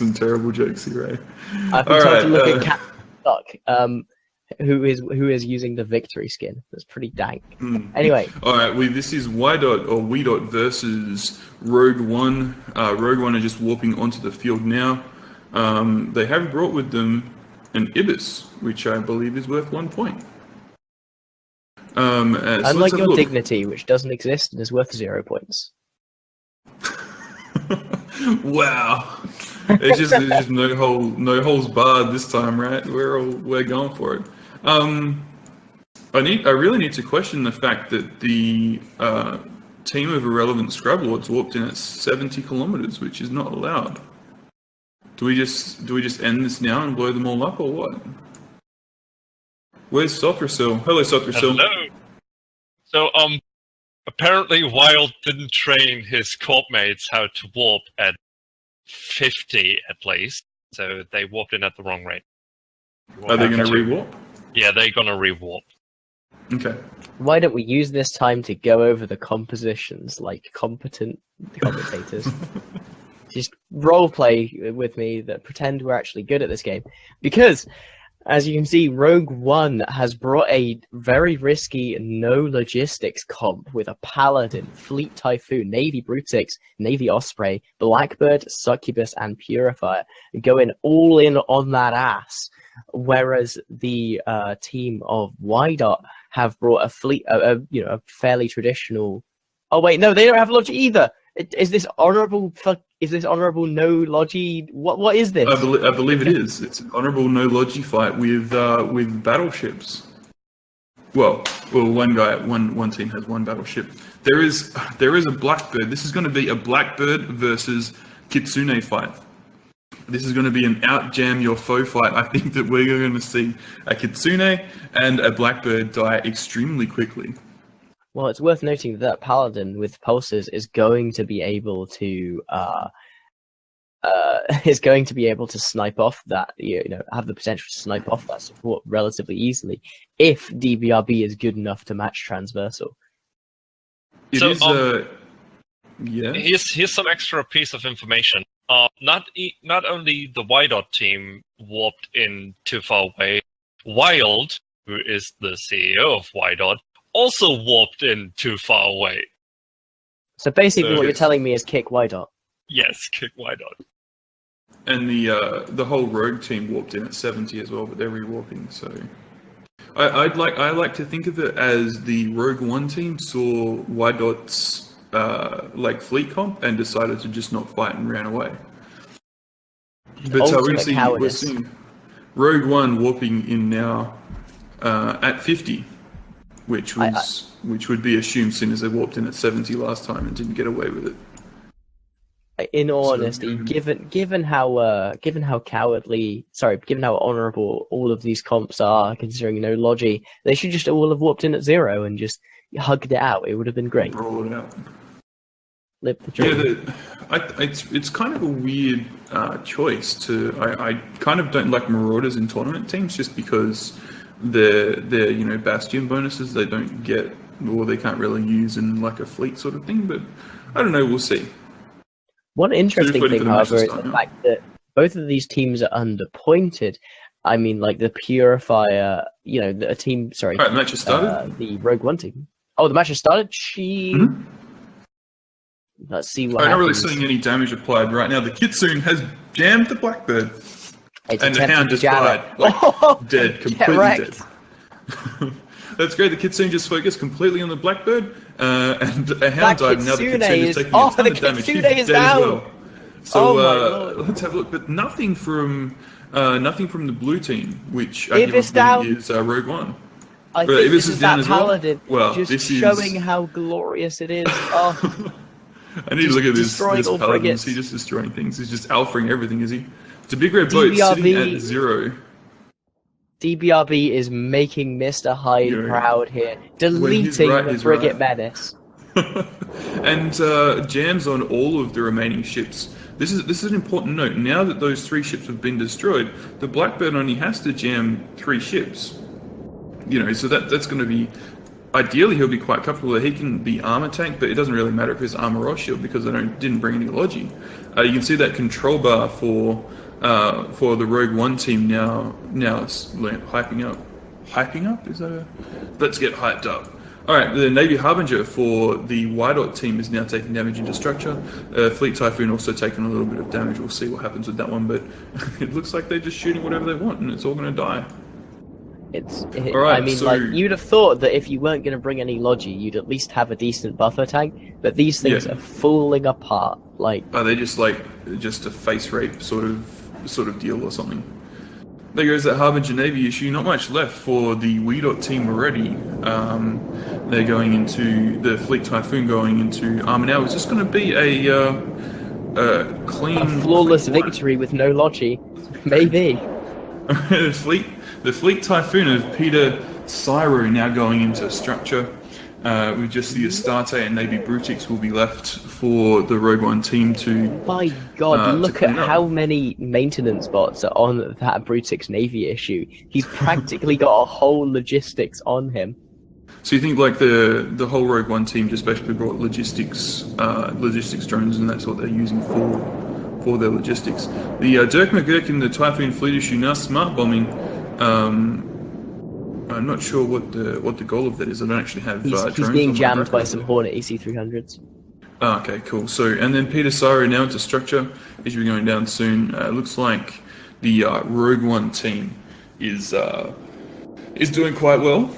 some terrible jokes here, eh? I've been told to look at Cat Duck, who is using the victory skin. That's pretty dank. Anyway. All right, this is Widot versus Rogue One. Rogue One are just warping onto the field now. They have brought with them an Ibis, which I believe is worth 1 point. Unlike your dignity, which doesn't exist and is worth 0 points. Wow. It's just no holes barred this time, right? We're going for it. I really need to question the fact that the team of irrelevant scrub lords warped in at 70 kilometers, which is not allowed. Do we just end this now and blow them all up, or what? Where's Sothrasil? Hello, Sothrasil. Hello. So apparently Wild didn't train his corp mates how to warp at 50 at least, so they warped in at the wrong rate. Are they going to re-warp? Yeah, they're going to re-warp. Okay. Why don't we use this time to go over the compositions like competent commentators? Just roleplay with me, that pretend we're actually good at this game. Because, as you can see, Rogue One has brought a very risky no logistics comp with a Paladin, Fleet Typhoon, Navy Brutix, Navy Osprey, Blackbird, Succubus, and Purifier, going all in on that ass. Whereas the team of Widot have brought a fleet, a fairly traditional. Oh wait, no, they don't have Logi either. Is this honorable? Is this honorable no Logi? What is this? I believe it is. It's an honorable no Logi fight with battleships. Well, one team has one battleship. There is a Blackbird. This is going to be a Blackbird versus Kitsune fight. This is going to be an out-jam your foe fight. I think that we're going to see a Kitsune and a Blackbird die extremely quickly. Well, it's worth noting that Paladin with pulses is going to be able to snipe off that, have the potential to snipe off that support relatively easily if DBRB is good enough to match transversal. Here's some extra piece of information. Not only the Widot team warped in too far away, Wild, who is the CEO of Widot, also warped in too far away. So basically what you're telling me is kick Widot. Yes, kick Widot. And the whole Rogue team warped in at 70 as well, but they're re-warping, so... I like to think of it as the Rogue One team saw Widot's fleet comp and decided to just not fight and ran away. But we're seeing Rogue One warping in now at 50. Which would be assumed soon as they warped in at 70 last time and didn't get away with it. In all honesty, given how honourable all of these comps are, considering no Logi, they should just all have warped in at 0 and just hugged it out. It would have been great. Roll it out. Live the dream. Yeah, it's kind of a weird choice to. I kind of don't like Marauders in tournament teams just because. They're bastion bonuses they don't get or they can't really use in like a fleet sort of thing, but I don't know, we'll see. One interesting thing, however, is the fact that both of these teams are underpointed. I mean, like the Purifier, the team. Sorry, the match has started. The Rogue One team. Oh, the match has started. Let's see what. I'm not really seeing any damage applied right now. The Kitsune has jammed the Blackbird. And the Hound just died. Dead, completely dead. That's great. The Kitsune just focused completely on the Blackbird, and a Hound died, and now the Kitsune is taking a ton of damage. He's dead as well. So let's have a look. But nothing from the blue team, which I believe is Rogue One. I think this is down that Paladin well. Just showing how glorious it is. Oh. I need to look at this Paladin. Is he just destroying things? He's just alphaing everything, is he? It's a big red boat sitting at 0. DBRB is making Mr. Hyde proud here, deleting the Frigate Menace. And jams on all of the remaining ships. This is an important note. Now that those 3 ships have been destroyed, the Blackbird only has to jam 3 ships. So that's going to be ideally he'll be quite comfortable. He can be armor tank, but it doesn't really matter if he's armor or shield because they didn't bring any logi. You can see that control bar for the Rogue One team now it's hyping up. Hyping up? Is that a... Let's get hyped up. Alright, the Navy Harbinger for the Widot team is now taking damage into structure. Fleet Typhoon also taking a little bit of damage. We'll see what happens with that one, but it looks like they're just shooting whatever they want and it's all going to die. I mean, like, you'd have thought that if you weren't going to bring any logi, you'd at least have a decent buffer tank, but these things are falling apart. Like, are they just a face rape sort of deal or something? There goes that Harbinger Navy issue. Not much left for the Widot team already. They're going into the Fleet Typhoon going into armor now. It's just going to be a clean, flawless victory with no logi, maybe. The Fleet Typhoon of Peter Cyro now going into structure. With just the Astarte and Navy Brutix will be left for the Rogue One team to... My god, look at how many maintenance bots are on that Brutix Navy issue. He's practically got a whole logistics on him. So you think like the whole Rogue One team just basically brought logistics drones and that's what they're using for their logistics. The Dirk McGurk in the Typhoon fleet issue now smart bombing. I'm not sure what the goal of that is. I don't actually have drones. He's being jammed by some Hornet EC300s. Oh, okay, cool. So, and then Peter Cyro now into structure. He should be going down soon. Looks like the Rogue One team is doing quite well.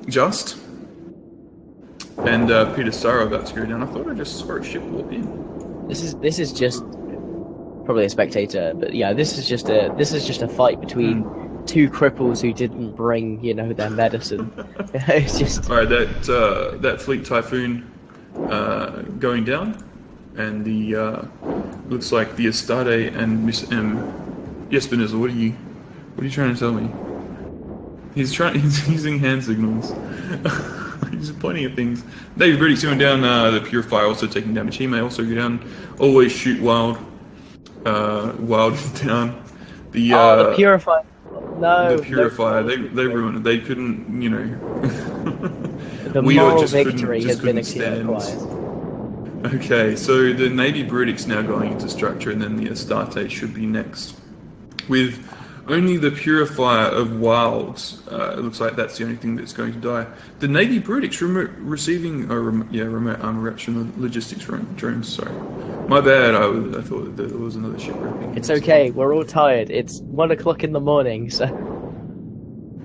Just. And Peter Cyro about to go down. I thought I just saw a ship walk in. This is just probably a spectator, but yeah, this is just a fight between two cripples who didn't bring, their medicine. It's just... Alright, that Fleet Typhoon going down, and the looks like the Astarte and Miss M. Yes, Benizzle, what are you trying to tell me? He's using hand signals. He's pointing at things. David Britick's going down, the Purifier also taking damage. He may also go down. Always shoot wild. Wild down. The Purifier. No. The Purifier, they ruined it. They couldn't, The moral victory has been acquired. Okay, so the Navy Britick's now going into structure, and then the Astarte should be next. With only the Purifier of Wilds, it looks like that's the only thing that's going to die. The Navy Britick's receiving remote armor reaction logistics drones. Sorry, my bad. I thought there was another ship wrecking. It's okay. We're all tired. It's 1 o'clock in the morning, so.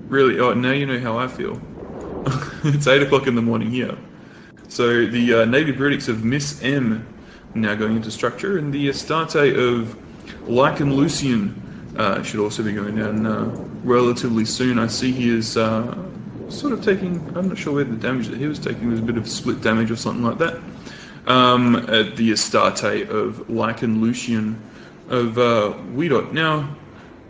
Really? Oh, now you know how I feel. It's 8 o'clock in the morning here. So the Navy Britick's of Miss M now going into structure, and the Astarte of Lycan Lucian should also be going down relatively soon. I see he is sort of taking, I'm not sure where the damage that he was taking was a bit of split damage or something like that. At the Astarte of Lycan Lucian of Widot. Now,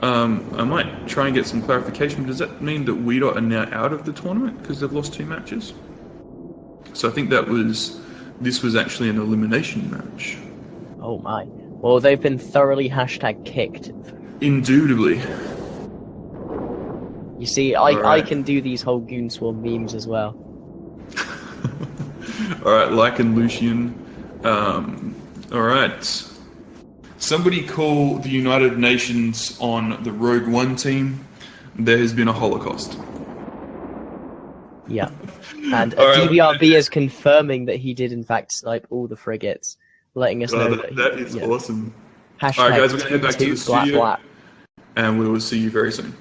I might try and get some clarification. Does that mean that Widot are now out of the tournament because they've lost 2 matches? So I think this was actually an elimination match. Oh my. Well, they've been thoroughly #kicked. Indubitably. You see, I can do these whole Goon Swarm memes as well. Alright, Lycan Lucian. Alright. Somebody call the United Nations on the Rogue One team. There has been a Holocaust. Yeah. And DBRB is confirming that he did in fact snipe all the frigates, letting us know that is awesome. #2 Alright guys, we're going to head back to the studio. black. And we will see you very soon.